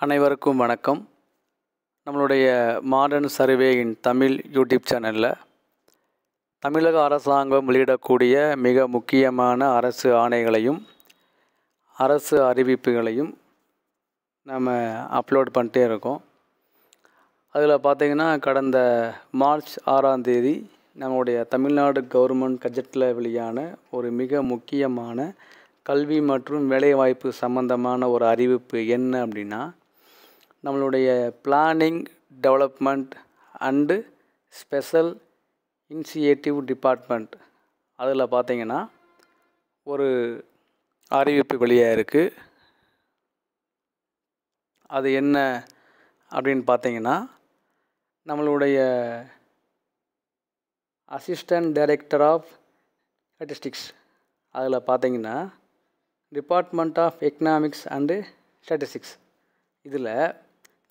அனைவருக்கும் வணக்கம். நம்மளுடைய மாடர்ன் சர்வே இன் தமிழ் யூடியூப் சேனலில் தமிழக அரசாங்கம் வெளியிடக்கூடிய மிக முக்கியமான அரசு ஆணைகளையும் அரசு அறிவிப்புகளையும் நம்ம அப்லோட் பண்ணிட்டே இருக்கோம். அதில் பார்த்திங்கன்னா கடந்த மார்ச் 6ஆம் தேதி நம்முடைய தமிழ்நாடு கவர்மெண்ட் கஜெட்டில் வெளியான ஒரு மிக முக்கியமான கல்வி மற்றும் வேலைவாய்ப்பு சம்பந்தமான ஒரு அறிவிப்பு என்ன அப்படின்னா, நம்மளுடைய planning development and special initiative department அதில் பார்த்திங்கன்னா ஒரு அறிவிப்பு வெளியாக இருக்குது. அது என்ன அப்படின்னு பார்த்திங்கன்னா, நம்மளுடைய அசிஸ்டன்ட் டைரக்டர் ஆஃப் ஸ்டாட்டிஸ்டிக்ஸ் அதில் பார்த்திங்கன்னா department of economics and statistics இதில்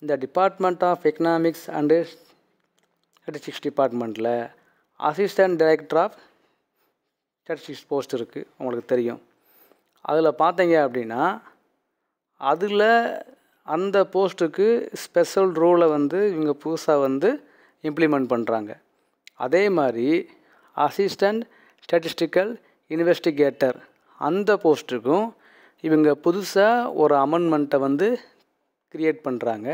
இந்த department of economics and statistics டிபார்ட்மெண்ட்டில் assistant director of statistics post இருக்குது, உங்களுக்கு தெரியும். அதில் பார்த்தீங்க அப்படின்னா அதில் அந்த போஸ்ட்டுக்கு ஸ்பெஷல் ரூலை இவங்க புதுசாக இம்ப்ளிமெண்ட் பண்ணுறாங்க. அதே மாதிரி அசிஸ்டன்ட் ஸ்டாட்டிஸ்டிக்கல் இன்வெஸ்டிகேட்டர் அந்த போஸ்ட்டுக்கும் இவங்க புதுசாக ஒரு அமெண்ட்மெண்ட்டை கிரியேட் பண்ணுறாங்க.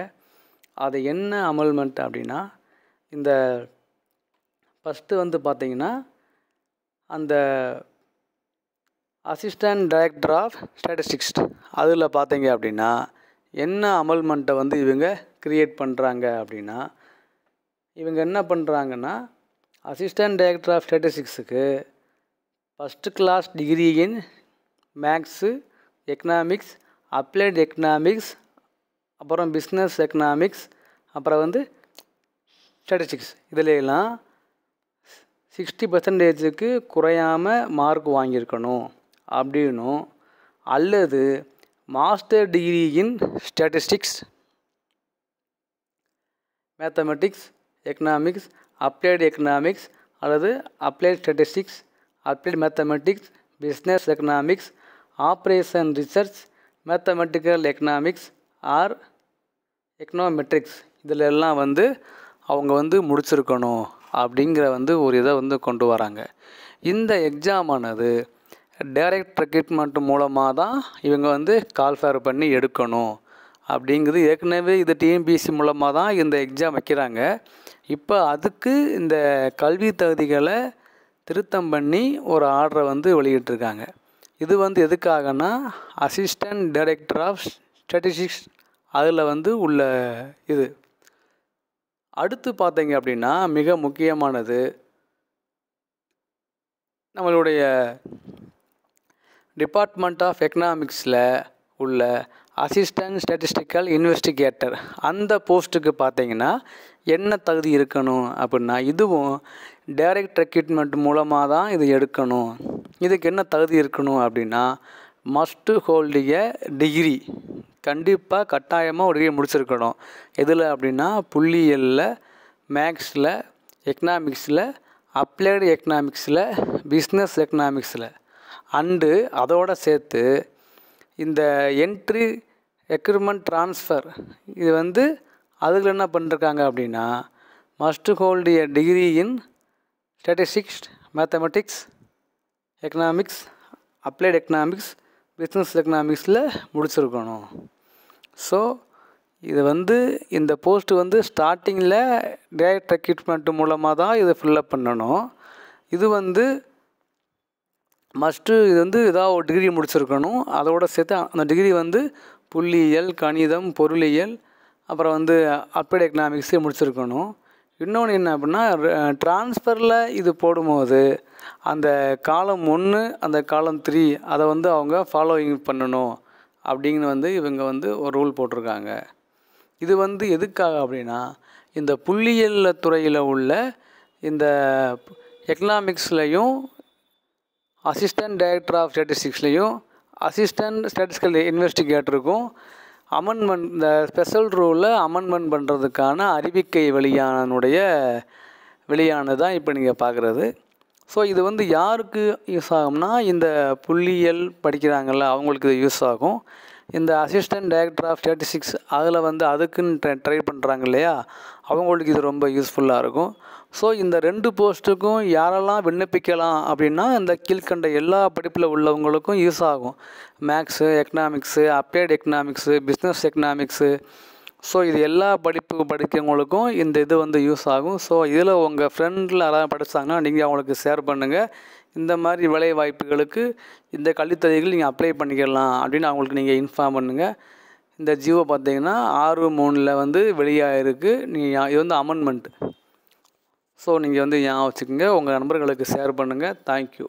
அது என்ன அமெண்ட்மெண்ட் அப்படின்னா, இந்த ஃபஸ்ட்டு பார்த்திங்கன்னா அந்த அசிஸ்டன்ட் டைரக்டர் ஆஃப் ஸ்டாட்டிஸ்டிக்ஸ் அதில் பார்த்தீங்க அப்படின்னா என்ன அமெண்ட்மெண்ட்டை இவங்க கிரியேட் பண்ணுறாங்க அப்படின்னா, இவங்க என்ன பண்ணுறாங்கன்னா அசிஸ்டன்ட் டைரக்டர் ஆஃப் ஸ்டாட்டிஸ்டிக்ஸுக்கு first class degree in maths, economics, applied economics, அப்புறம் பிஸ்னஸ் எக்கனாமிக்ஸ், அப்புறம் ஸ்டாட்டிஸ்டிக்ஸ் இதிலெல்லாம் 60% குறையாமல் மார்க் வாங்கியிருக்கணும் அப்படின்னும், அல்லது master degree in statistics, mathematics, economics, applied economics அல்லது applied statistics, applied mathematics, business economics, operation research, mathematical economics or econometrics இதில் எல்லாம் அவங்க முடிச்சிருக்கணும் அப்படிங்கிற ஒரு இதை கொண்டு வராங்க. இந்த எக்ஸாமானது டைரக்ட் ரெக்ரூட்மெண்ட் மூலமாக தான் இவங்க கால்ஃபேர் பண்ணி எடுக்கணும் அப்படிங்கிறது. ஏற்கனவே இது டிஎன்பிஎஸ்சி மூலமாக தான் இந்த எக்ஸாம் வைக்கிறாங்க. இப்போ அதுக்கு இந்த கல்வி தகுதிகளை திருத்தம் பண்ணி ஒரு ஆர்டரை வெளியிட்டிருக்காங்க. இது எதுக்காகனா அசிஸ்டன்ட் டைரக்டர் ஆஃப் ஸ்டாட்டிஸ்டிக்ஸ் அதில் உள்ள இது. அடுத்து பார்த்தீங்க அப்படின்னா மிக முக்கியமானது நம்மளுடைய டிபார்ட்மெண்ட் ஆஃப் எக்கனாமிக்ஸில் உள்ள அசிஸ்டன்ட் ஸ்டாட்டிஸ்டிக்கல் இன்வெஸ்டிகேட்டர் அந்த போஸ்ட்டுக்கு பார்த்தீங்கன்னா என்ன தகுதி இருக்கணும் அப்படின்னா, இதுவும் டைரக்ட் ரெக்ரூட்மெண்ட் மூலமாக தான் இது எடுக்கணும். இதுக்கு என்ன தகுதி இருக்கணும் அப்படின்னா, மஸ்ட்டு ஹோல்டு எ டிகிரி, கண்டிப்பாக கட்டாயமாக ஒரு டிகிரி முடிச்சிருக்கணும். எதில் அப்படின்னா புள்ளியியலில், மேக்ஸில், எக்கனாமிக்ஸில், அப்ளைடு எக்கனாமிக்ஸில், பிஸ்னஸ் எக்கனாமிக்ஸில் அண்டு அதோடு சேர்த்து இந்த என்ட்ரி ரெக்ரூட்மெண்ட் ட்ரான்ஸ்ஃபர் இது அதில் என்ன பண்ணிருக்காங்க அப்படின்னா must hold a degree in statistics, mathematics, economics, applied economics, business எக்கனாமிக்ஸில் முடிச்சிருக்கணும். ஸோ இது இந்த போஸ்ட்டு ஸ்டார்டிங்கில் டைரக்ட் ரெக்ரூட்மெண்ட் மூலமாக தான் இதை ஃபில்லப் பண்ணணும். இது மஸ்ட்டு இது ஏதாவது ஒரு டிகிரி முடிச்சிருக்கணும். அதோடு சேர்த்து அந்த டிகிரி புள்ளியியல், கணிதம், பொருளியல், அப்புறம் அப்ளைட் எக்கனாமிக்ஸே முடிச்சிருக்கணும். இன்னொன்று என்ன அப்படின்னா ட்ரான்ஸ்ஃபரில் இது போடும்போது அந்த காலம் 1 அந்த காலம் 3 அதை அவங்க ஃபாலோயிங் பண்ணணும் அப்படின்னு இவங்க ஒரு ரூல் போட்டிருக்காங்க. இது எதுக்காக அப்படின்னா இந்த புள்ளியியல் துறையில் உள்ள இந்த எக்கனாமிக்ஸ்லையும் அசிஸ்டன்ட் டைரக்டர் ஆஃப் ஸ்டாட்டிஸ்டிக்ஸ்லையும் அசிஸ்டன்ட் ஸ்டாட்டிஸ்டிக்கல் இன்வெஸ்டிகேட்டருக்கும் அமெண்ட்மெண்ட் இந்த ஸ்பெஷல் ரூலில் அமெண்ட்மெண்ட் பண்ணுறதுக்கான அறிவிக்கை வெளியானது தான் இப்போ நீங்கள் பார்க்குறது. ஸோ இது யாருக்கு யூஸ் ஆகும்னா இந்த புள்ளியியல் படிக்கிறாங்கள்ல அவங்களுக்கு இது யூஸ் ஆகும். இந்த அசிஸ்டன்ட் டைரக்டர் ஆஃப் ஸ்டாட்டிஸ்டிக்ஸ் அதில் வந்து அதுக்குன்னு ட்ரை பண்ணுறாங்க இல்லையா, அவங்களுக்கு இது ரொம்ப யூஸ்ஃபுல்லாக இருக்கும். ஸோ இந்த 2 போஸ்ட்டுக்கும் யாரெல்லாம் விண்ணப்பிக்கலாம் அப்படின்னா, இந்த கீழ்கண்ட எல்லா படிப்பில் உள்ளவங்களுக்கும் யூஸ் ஆகும். Maths, economics, applied economics, business economics, so இது எல்லா படிக்கிறவங்களுக்கும் இந்த இது வந்து யூஸ் ஆகும். ஸோ இதில் உங்கள் ஃப்ரெண்டில் யாராவது படித்தாங்கன்னா நீங்கள் அவங்களுக்கு ஷேர் பண்ணுங்கள். இந்த மாதிரி வேலை வாய்ப்புகளுக்கு இந்த கல்வித்தொகைகள் நீங்கள் அப்ளை பண்ணிக்கலாம் அப்படின்னு அவங்களுக்கு நீங்கள் இன்ஃபார்ம் பண்ணுங்கள். இந்த ஜியோ பார்த்தீங்கன்னா 6/3 வந்து வெளியாகிருக்கு. நீங்கள் இது வந்து அமெண்ட்மெண்ட். ஸோ நீங்கள் வந்து ஞாபகம் வச்சுக்கோங்க. உங்கள் நண்பர்களுக்கு ஷேர் பண்ணுங்கள். தேங்க்யூ.